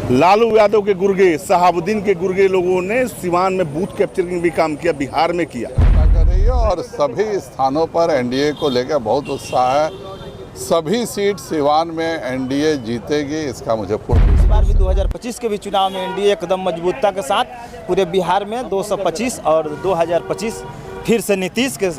लालू यादव के गुर्गे, शहाबुद्दीन के गुर्गे लोगों ने सिवान में बूथ कैप्चरिंग भी काम किया, बिहार में किया कर रही है और सभी स्थानों पर एनडीए को लेकर बहुत उत्साह है। सभी सीट सिवान में एनडीए जीतेगी, इसका मुझे पूर्ण इस बार भी 2025 के भी चुनाव में एनडीए एकदम मजबूतता के साथ पूरे बिहार में 225 और 2025 फिर से नीतीश के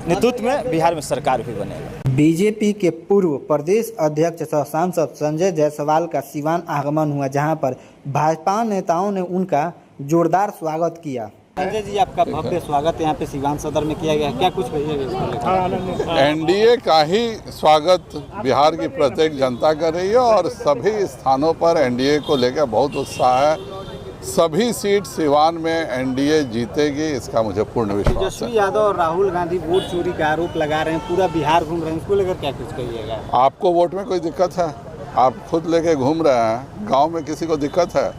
नेतृत्व में बिहार में सरकार भी बनेगा। बीजेपी के पूर्व प्रदेश अध्यक्ष सह सांसद संजय जायसवाल का सिवान आगमन हुआ, जहां पर भाजपा नेताओं ने उनका जोरदार स्वागत किया। संजय जी, आपका भव्य स्वागत यहाँ पे सिवान सदर में किया गया, क्या कुछ कहिएगा? एनडीए का ही स्वागत बिहार की प्रत्येक जनता कर रही है और सभी स्थानों पर एनडीए को लेकर बहुत उत्साह है। सभी सीट सिवान में एनडीए जीतेगी, इसका मुझे पूर्ण विश्वास है। तेजस्वी यादव और राहुल गांधी वोट चोरी का आरोप लगा रहे हैं, पूरा बिहार घूम रहे हैं, इसको लेकर क्या कुछ कहिएगा? आपको वोट में कोई दिक्कत है? आप खुद लेके घूम रहे हैं, गांव में किसी को दिक्कत है?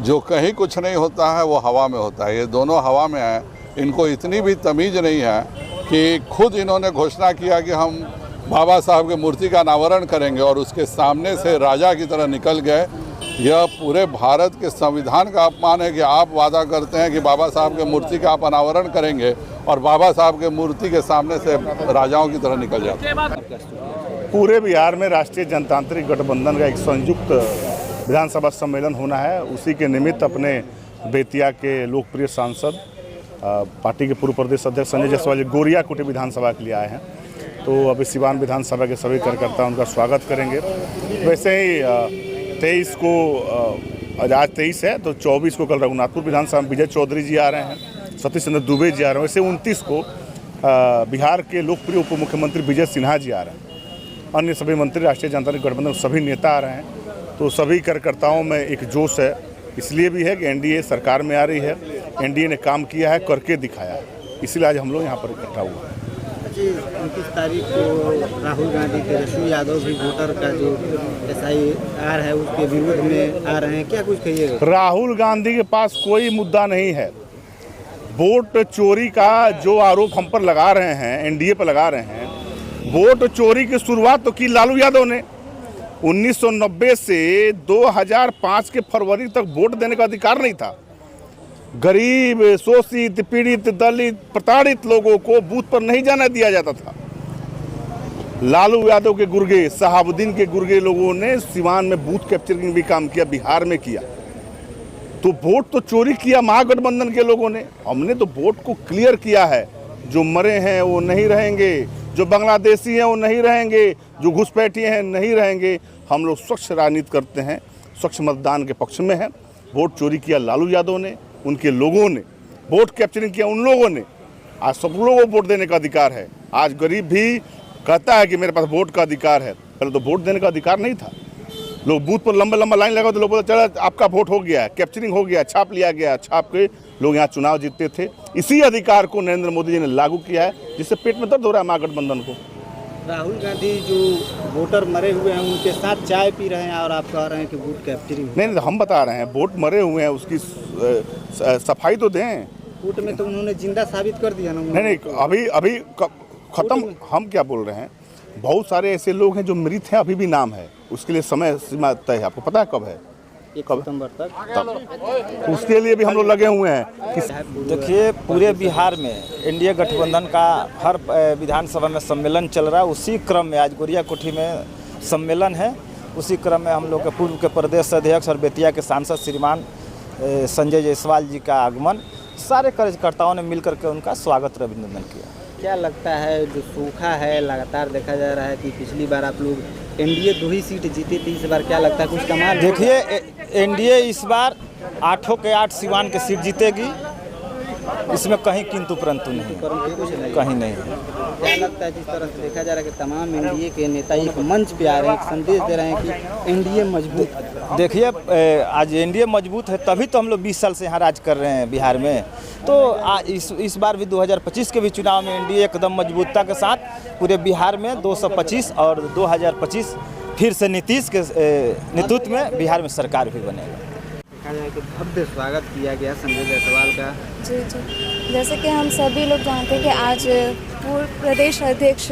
जो कहीं कुछ नहीं होता है वो हवा में होता है, ये दोनों हवा में है। इनको इतनी भी तमीज़ नहीं है कि खुद इन्होंने घोषणा किया कि हम बाबा साहब की मूर्ति का अनावरण करेंगे और उसके सामने से राजा की तरह निकल गए। यह पूरे भारत के संविधान का अपमान है कि आप वादा करते हैं कि बाबा साहब के मूर्ति का आप अनावरण करेंगे और बाबा साहब के मूर्ति के सामने से राजाओं की तरह निकल जाते हैं। पूरे बिहार में राष्ट्रीय जनतांत्रिक गठबंधन का एक संयुक्त विधानसभा सम्मेलन होना है। उसी के निमित्त अपने बेतिया के लोकप्रिय सांसद पार्टी के पूर्व प्रदेश अध्यक्ष संजय जायसवाल गोरिया कुटी विधानसभा के लिए आए हैं। तो अभी सिवान विधानसभा के सभी कार्यकर्ता उनका स्वागत करेंगे। वैसे ही 23 को आज 23 है तो 24 को कल रघुनाथपुर विधानसभा में विजय चौधरी जी आ रहे हैं, सतीश चंद्र दुबे जी आ रहे हैं। वैसे 29 को बिहार के लोकप्रिय उप मुख्यमंत्री विजय सिन्हा जी आ रहे हैं। अन्य सभी मंत्री, राष्ट्रीय जनतांत्रिक गठबंधन सभी नेता आ रहे हैं। तो सभी कार्यकर्ताओं में एक जोश है, इसलिए भी है कि एनडीए सरकार में आ रही है, एनडीए ने काम किया है, करके दिखाया है, इसलिए आज हम लोग यहाँ पर इकट्ठा हुए हैं। 29 तारीख को राहुल गांधी, तेजस्वी यादव भी वोटर का जो SIR है उसके विरोध में आ रहे हैं, क्या कुछ कहिएगा? राहुल गांधी के पास कोई मुद्दा नहीं है। वोट चोरी का जो आरोप हम पर लगा रहे हैं, एनडीए पर लगा रहे हैं, वोट चोरी की शुरुआत तो की लालू यादव ने। 1990 से 2005 के फरवरी तक वोट देने का अधिकार नहीं था। गरीब, शोषित, पीड़ित, दलित, प्रताड़ित लोगों को बूथ पर नहीं जाने दिया जाता था। लालू यादव के गुर्गे, शहाबुद्दीन के गुर्गे लोगों ने सिवान में बूथ कैप्चरिंग भी काम किया, बिहार में किया। तो वोट तो चोरी किया महागठबंधन के लोगों ने। हमने तो वोट को क्लियर किया है, जो मरे हैं वो नहीं रहेंगे, जो बांग्लादेशी हैं वो नहीं रहेंगे, जो घुसपैठिए हैं नहीं रहेंगे। हम लोग स्वच्छ राजनीति करते हैं, स्वच्छ मतदान के पक्ष में हैं। वोट चोरी किया लालू यादव ने, उनके लोगों ने, वोट कैप्चरिंग किया उन लोगों ने। आज सब लोगों को वोट देने का अधिकार है। आज गरीब भी कहता है कि मेरे पास वोट का अधिकार है। पहले तो वोट देने का अधिकार नहीं था। लोग बूथ पर लंबा लंबा लाइन लगा तो लोग बोलते चला आपका वोट हो गया, कैप्चरिंग हो गया, छाप लिया गया, छाप के लोग यहाँ चुनाव जीतते थे। इसी अधिकार को नरेंद्र मोदी जी ने लागू किया है, जिससे पेट में दर्द हो रहा है महागठबंधन को। राहुल गांधी जो वोटर मरे हुए हैं उनके साथ चाय पी रहे हैं और आप कह रहे हैं कि वोट कैप्चरिंग। नहीं, हम बता रहे हैं वोट मरे हुए हैं, उसकी सफाई तो दें। वोट में तो उन्होंने जिंदा साबित कर दिया ना। नहीं, अभी खत्म। हम क्या बोल रहे हैं, बहुत सारे ऐसे लोग हैं जो मृत हैं, अभी भी नाम है, उसके लिए समय सीमा तय है। आपको पता है कब है? 1 सितंबर तक। तो उसके लिए भी हम लोग लगे हुए हैं। देखिए, पूरे बिहार में एनडीए गठबंधन का हर विधानसभा में सम्मेलन चल रहा है। उसी क्रम में आज गोरिया कोठी में सम्मेलन है। उसी क्रम में हम लोग के पूर्व के प्रदेश अध्यक्ष और बेतिया के सांसद श्रीमान संजय जायसवाल जी का आगमन, सारे कार्यकर्ताओं ने मिलकर के उनका स्वागत और अभिनंदन किया। क्या लगता है, जो सूखा है लगातार देखा जा रहा है कि पिछली बार आप लोग एनडीए 2 ही सीट जीती थी, इस बार क्या लगता है कुछ कमाल? देखिए, एनडीए इस बार 8 के 8 सिवान की सीट जीतेगी, इसमें कहीं किंतु परंतु नहीं, कहीं नहीं। क्या लगता है, जिस तरह से देखा जा रहा है कि तमाम एनडीए के नेता एक मंच पे आ रहे हैं, एक संदेश दे रहे हैं कि एनडीए मजबूत है। देखिए, आज एनडीए मजबूत है तभी तो हम लोग 20 साल से यहाँ राज कर रहे हैं बिहार में। तो इस बार भी 2025 के भी चुनाव में एनडीए एकदम मजबूतता के साथ पूरे बिहार में 225 और 2025 फिर से नीतीश के नेतृत्व में बिहार में सरकार भी बनेगा। देखा जाए कि भव्य स्वागत किया गया संजय जायसवाल का। जी, जैसे कि हम सभी लोग जानते हैं कि आज पूर्व प्रदेश अध्यक्ष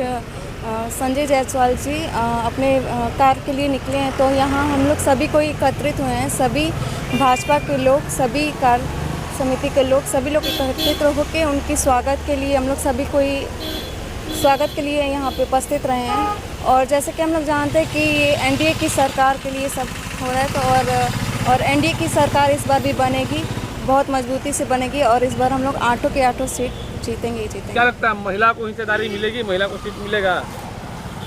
संजय जायसवाल जी अपने कार के लिए निकले हैं, तो यहाँ हम लोग सभी को एकत्रित हुए हैं। सभी भाजपा के लोग, सभी कार समिति के लोग, सभी लोग एकत्रित होकर उनके स्वागत के लिए हम लोग सभी कोई स्वागत के लिए यहाँ पे उपस्थित रहे हैं। और जैसे कि हम लोग जानते हैं कि ये एनडीए की सरकार के लिए सब हो रहा है, तो और एनडीए की सरकार इस बार भी बनेगी, बहुत मजबूती से बनेगी और इस बार हम लोग 8 के 8 सीट जीतेंगे ही जीतेंगे। क्या लगता है महिला को हिस्सेदारी मिलेगी, महिला को सीट मिलेगा?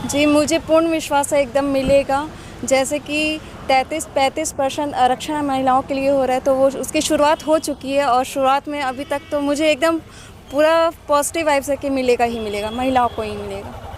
जी मुझे पूर्ण विश्वास है एकदम मिलेगा। जैसे कि 35% आरक्षण महिलाओं के लिए हो रहा है, तो वो उसकी शुरुआत हो चुकी है और शुरुआत में अभी तक तो मुझे एकदम पूरा पॉजिटिव वाइब्स है कि मिलेगा ही मिलेगा, महिलाओं को ही मिलेगा।